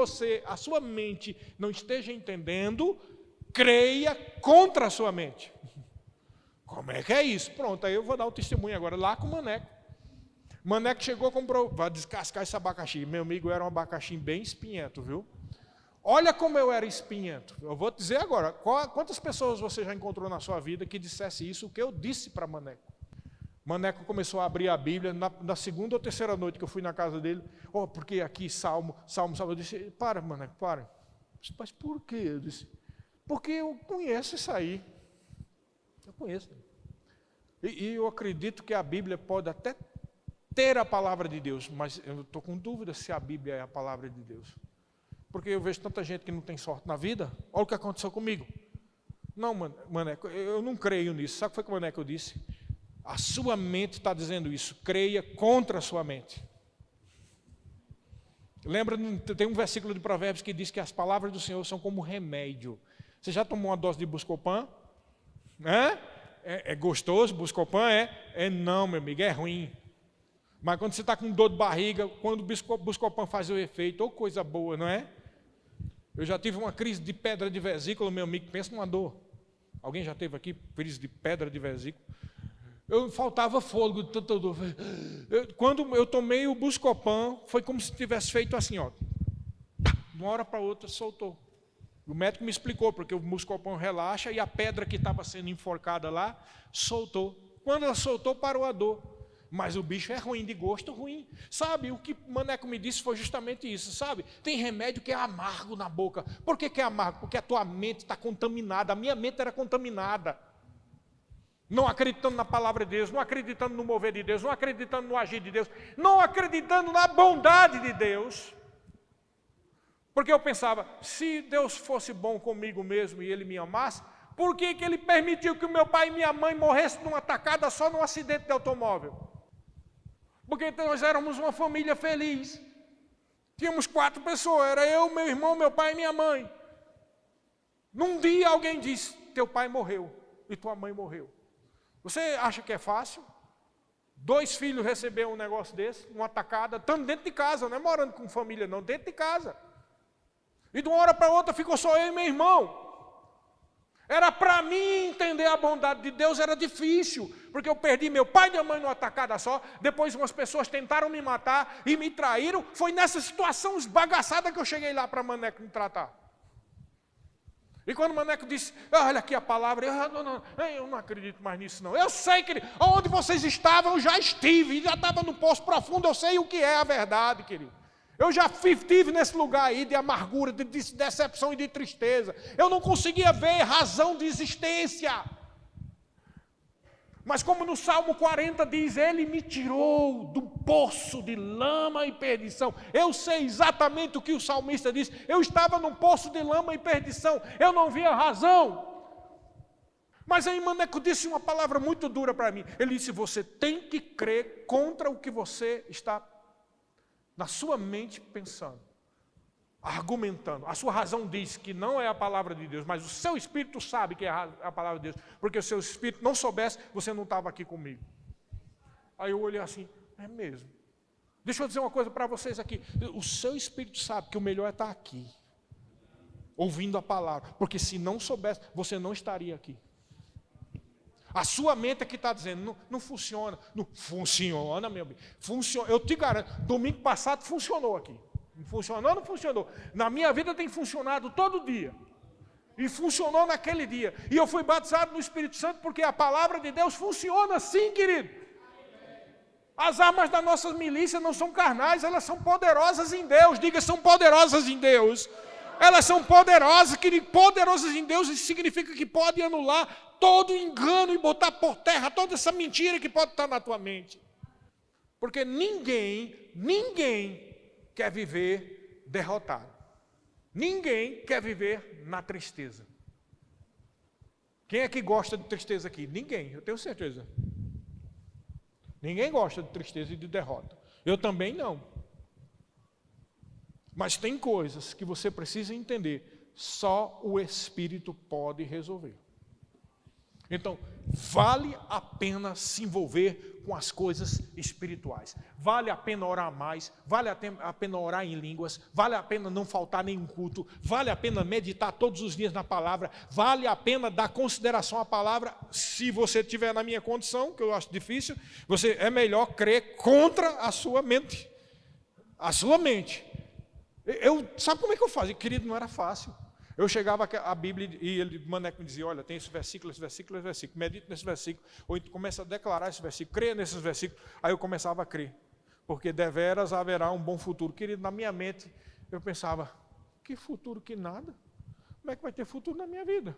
Speaker 1: a sua mente não esteja entendendo, creia contra a sua mente. Como é que é isso? Pronto, aí eu vou dar o testemunho agora, lá com o Maneco. Maneco chegou, comprou, vai descascar esse abacaxi. Meu amigo era um abacaxi bem espinhento, viu? Olha como eu era espinhento. Eu vou te dizer agora, quantas pessoas você já encontrou na sua vida que dissesse isso, o que eu disse para Maneco? Maneco começou a abrir a Bíblia, na segunda ou terceira noite que eu fui na casa dele, porque aqui Salmo, eu disse, para Maneco, para. Eu disse, mas por quê? Eu disse, porque eu conheço isso aí. Eu conheço. E eu acredito que a Bíblia pode até ter a palavra de Deus, mas eu estou com dúvida se a Bíblia é a palavra de Deus. Porque eu vejo tanta gente que não tem sorte na vida. Olha o que aconteceu comigo. Não, Maneco, eu não creio nisso. Sabe o que foi que o Maneco disse? A sua mente está dizendo isso. Creia contra a sua mente. Lembra, tem um versículo de Provérbios que diz que as palavras do Senhor são como remédio. Você já tomou uma dose de Buscopan? É gostoso, Buscopan? Não, meu amigo, é ruim. Mas quando você está com dor de barriga, quando o Buscopan faz o efeito, ou coisa boa, não é? Eu já tive uma crise de pedra de vesícula, meu amigo, pensa numa dor. Alguém já teve aqui crise de pedra de vesícula? Faltava fôlego de tanta dor. Quando eu tomei o Buscopan, foi como se tivesse feito assim, ó. De uma hora para outra, soltou. O médico me explicou, porque o Buscopan relaxa e a pedra que estava sendo enforcada lá, soltou. Quando ela soltou, parou a dor. Mas o bicho é ruim, de gosto ruim. Sabe, o que o Maneco me disse foi justamente isso, sabe? Tem remédio que é amargo na boca. Por que é amargo? Porque a tua mente está contaminada. A minha mente era contaminada. Não acreditando na palavra de Deus, não acreditando no mover de Deus, não acreditando no agir de Deus, não acreditando na bondade de Deus. Porque eu pensava, se Deus fosse bom comigo mesmo e Ele me amasse, por que Ele permitiu que o meu pai e minha mãe morressem numa tacada só num acidente de automóvel? Porque nós éramos uma família feliz. Tínhamos 4 pessoas, era eu, meu irmão, meu pai e minha mãe. Num dia alguém disse, teu pai morreu e tua mãe morreu. Você acha que é fácil? 2 filhos receber um negócio desse, uma tacada, estando dentro de casa, não é morando com família não, dentro de casa. E de uma hora para outra ficou só eu e meu irmão. Era para mim entender a bondade de Deus, era difícil, porque eu perdi meu pai e minha mãe numa tacada só, depois umas pessoas tentaram me matar e me traíram, foi nessa situação esbagaçada que eu cheguei lá para Maneco me tratar. E quando o Maneco disse, olha aqui a palavra, eu não acredito mais nisso não. Eu sei que onde vocês estavam, eu já estive, já estava no poço profundo, eu sei o que é a verdade, querido. Eu já estive nesse lugar aí de amargura, de decepção e de tristeza. Eu não conseguia ver razão de existência. Mas como no Salmo 40 diz, Ele me tirou do poço de lama e perdição. Eu sei exatamente o que o salmista diz. Eu estava num poço de lama e perdição. Eu não via razão. Mas aí Maneco disse uma palavra muito dura para mim. Ele disse, você tem que crer contra o que você está na sua mente pensando, argumentando. A sua razão diz que não é a palavra de Deus, mas o seu espírito sabe que é a palavra de Deus, porque se o seu espírito não soubesse, você não estava aqui comigo. Aí eu olhei assim, é mesmo. Deixa eu dizer uma coisa para vocês aqui, o seu espírito sabe que o melhor é estar aqui, ouvindo a palavra, porque se não soubesse, você não estaria aqui. A sua mente é que está dizendo, não funciona. Não funciona, meu amigo. Funciona. Eu te garanto, domingo passado funcionou aqui. Não funcionou, não funcionou. Na minha vida tem funcionado todo dia. E funcionou naquele dia. E eu fui batizado no Espírito Santo porque a palavra de Deus funciona assim, querido. As armas da nossa milícia não são carnais, elas são poderosas em Deus. Diga, são poderosas em Deus. Elas são poderosas, querido. Poderosas em Deus, isso significa que pode anular todo engano e botar por terra toda essa mentira que pode estar na tua mente. Porque ninguém quer viver derrotado. Ninguém quer viver na tristeza. Quem é que gosta de tristeza aqui? Ninguém, eu tenho certeza. Ninguém gosta de tristeza e de derrota. Eu também não. Mas tem coisas que você precisa entender. Só o Espírito pode resolver. Então, vale a pena se envolver com as coisas espirituais. Vale a pena orar mais, vale a pena orar em línguas, vale a pena não faltar nenhum culto, vale a pena meditar todos os dias na palavra, vale a pena dar consideração à palavra, se você estiver na minha condição, que eu acho difícil, é melhor crer contra a sua mente. A sua mente. Sabe como é que eu fazia? Querido, não era fácil. Eu chegava à Bíblia e o Maneco me dizia, olha, tem esse versículo, medita nesse versículo, ou começa a declarar esse versículo, creia nesses versículos, aí eu começava a crer, porque deveras haverá um bom futuro. Querido, na minha mente, eu pensava, que futuro que nada? Como é que vai ter futuro na minha vida?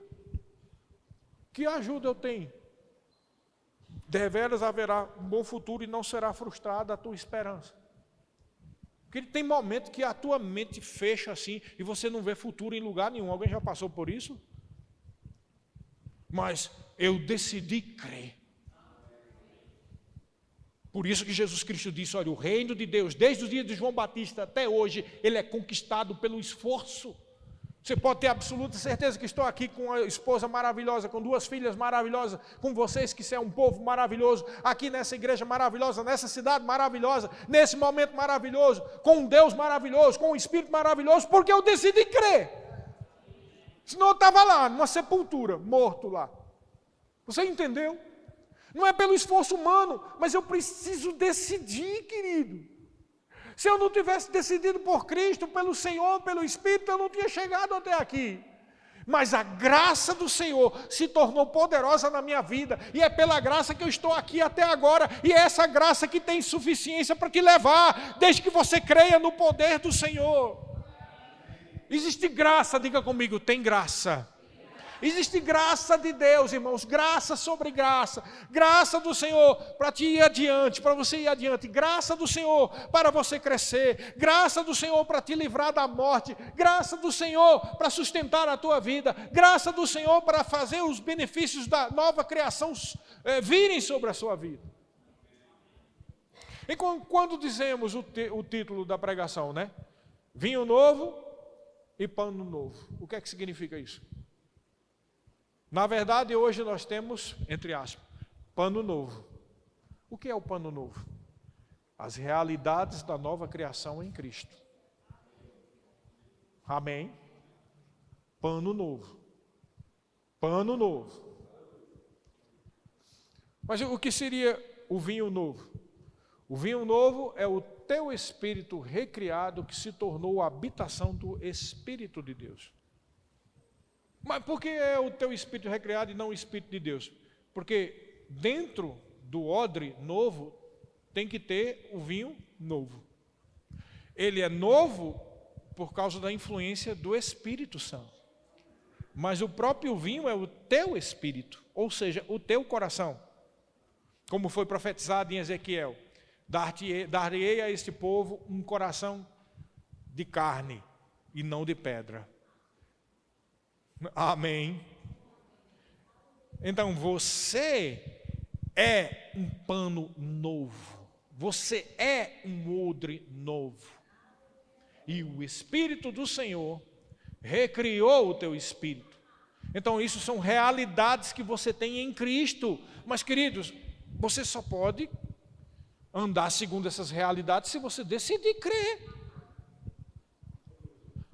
Speaker 1: Que ajuda eu tenho? Deveras haverá um bom futuro e não será frustrada a tua esperança. Porque tem momentos que a tua mente fecha assim e você não vê futuro em lugar nenhum. Alguém já passou por isso? mas eu decidi crer. Por isso que Jesus Cristo disse, olha, o reino de Deus, desde o dia de João Batista até hoje, ele é conquistado pelo esforço. Você pode ter absoluta certeza que estou aqui com uma esposa maravilhosa, com 2 filhas maravilhosas, com vocês que são um povo maravilhoso, aqui nessa igreja maravilhosa, nessa cidade maravilhosa, nesse momento maravilhoso, com um Deus maravilhoso, com um Espírito maravilhoso, porque eu decidi crer. Senão eu estava lá, numa sepultura, morto lá. Você entendeu? Não é pelo esforço humano, mas eu preciso decidir, querido. Se eu não tivesse decidido por Cristo, pelo Senhor, pelo Espírito, eu não tinha chegado até aqui. Mas a graça do Senhor se tornou poderosa na minha vida, e é pela graça que eu estou aqui até agora, e é essa graça que tem suficiência para te levar, desde que você creia no poder do Senhor. Existe graça, diga comigo, tem graça. Existe graça de Deus, irmãos, graça sobre graça, graça do Senhor para te ir adiante, para você ir adiante, graça do Senhor para você crescer, graça do Senhor para te livrar da morte, graça do Senhor para sustentar a tua vida, graça do Senhor para fazer os benefícios da nova criação virem sobre a sua vida. E quando dizemos o título da pregação, né? Vinho novo e pano novo, o que é que significa isso? Na verdade, hoje nós temos, entre aspas, pano novo. O que é o pano novo? As realidades da nova criação em Cristo. Amém? Pano novo. Pano novo. Mas o que seria o vinho novo? O vinho novo é o teu espírito recriado que se tornou a habitação do Espírito de Deus. Mas por que é o teu espírito recriado e não o Espírito de Deus? Porque dentro do odre novo tem que ter o vinho novo. Ele é novo por causa da influência do Espírito Santo. Mas o próprio vinho é o teu espírito, ou seja, o teu coração. Como foi profetizado em Ezequiel: dar-lhe-ei a este povo um coração de carne e não de pedra. Amém. Então você é um pano novo, você é um odre novo, e o Espírito do Senhor recriou o teu espírito. Então isso são realidades que você tem em Cristo. Mas, queridos, você só pode andar segundo essas realidades se você decidir crer.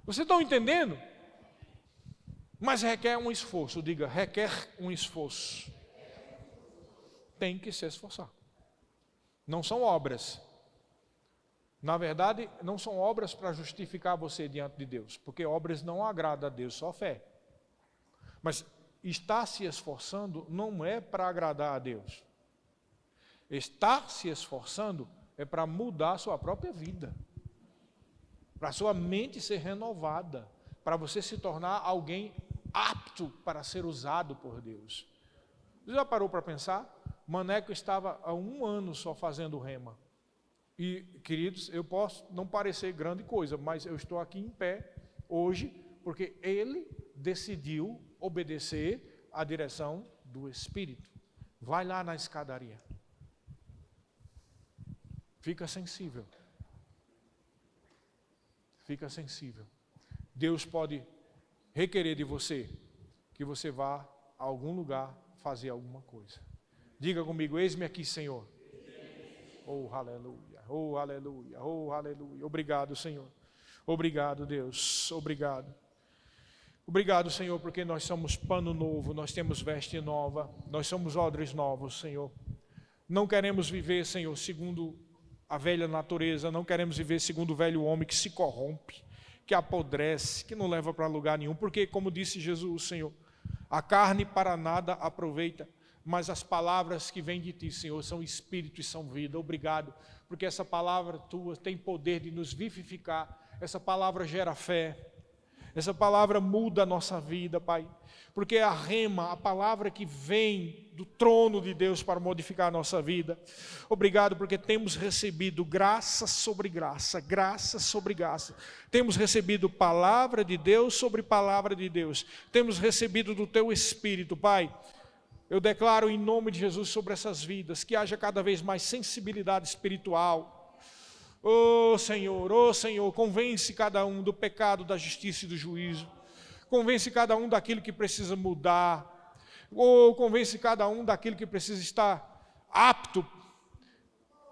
Speaker 1: Vocês estão entendendo? Mas requer um esforço, diga, requer um esforço. Tem que se esforçar. Não são obras. Na verdade, não são obras para justificar você diante de Deus, porque obras não agradam a Deus, só fé. Mas estar se esforçando não é para agradar a Deus. Estar se esforçando é para mudar a sua própria vida, para a sua mente ser renovada, para você se tornar alguém apto para ser usado por Deus. Você já parou para pensar? Maneco estava há 1 ano só fazendo rema. E, queridos, eu posso não parecer grande coisa, mas eu estou aqui em pé hoje porque ele decidiu obedecer à direção do Espírito. Vai lá na escadaria. Fica sensível. Fica sensível. Deus pode requerer de você que você vá a algum lugar fazer alguma coisa. Diga comigo, eis-me aqui, Senhor. Oh, aleluia, oh, aleluia, oh, aleluia. Obrigado, Senhor. Obrigado, Deus. Obrigado. Obrigado, Senhor, porque nós somos pano novo, nós temos veste nova, nós somos odres novos, Senhor. Não queremos viver, Senhor, segundo a velha natureza, não queremos viver segundo o velho homem que se corrompe, que apodrece, que não leva para lugar nenhum, porque, como disse Jesus, Senhor, a carne para nada aproveita, mas as palavras que vêm de Ti, Senhor, são espírito e são vida. Obrigado, porque essa palavra Tua tem poder de nos vivificar, essa palavra gera fé, Essa palavra muda a nossa vida, Pai, porque é a rema, a palavra que vem do trono de Deus para modificar a nossa vida. Obrigado porque temos recebido graça sobre graça, graça sobre graça. Temos recebido palavra de Deus sobre palavra de Deus. Temos recebido do Teu Espírito, Pai. Eu declaro em nome de Jesus sobre essas vidas, que haja cada vez mais sensibilidade espiritual. Oh Senhor, convence cada um do pecado, da justiça e do juízo. Convence cada um daquilo que precisa mudar. Ou convence cada um daquilo que precisa estar apto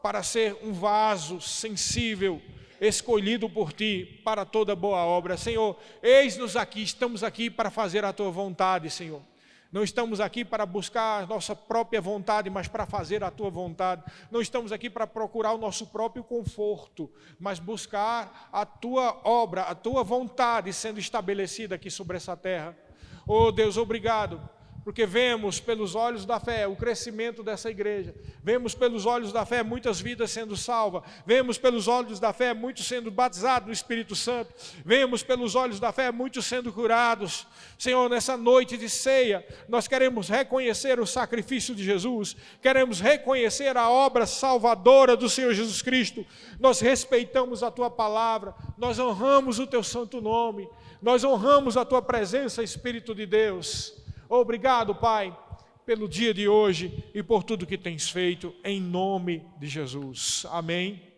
Speaker 1: para ser um vaso sensível, escolhido por Ti para toda boa obra. Senhor, eis-nos aqui, estamos aqui para fazer a Tua vontade, Senhor. Não estamos aqui para buscar a nossa própria vontade, mas para fazer a Tua vontade. Não estamos aqui para procurar o nosso próprio conforto, mas buscar a Tua obra, a Tua vontade sendo estabelecida aqui sobre essa terra. Oh Deus, obrigado, porque vemos pelos olhos da fé o crescimento dessa igreja, vemos pelos olhos da fé muitas vidas sendo salvas, vemos pelos olhos da fé muitos sendo batizados no Espírito Santo, vemos pelos olhos da fé muitos sendo curados. Senhor, nessa noite de ceia, nós queremos reconhecer o sacrifício de Jesus, queremos reconhecer a obra salvadora do Senhor Jesus Cristo. Nós respeitamos a Tua palavra, nós honramos o Teu santo nome, nós honramos a Tua presença, Espírito de Deus. Obrigado, Pai, pelo dia de hoje e por tudo que tens feito, em nome de Jesus. Amém.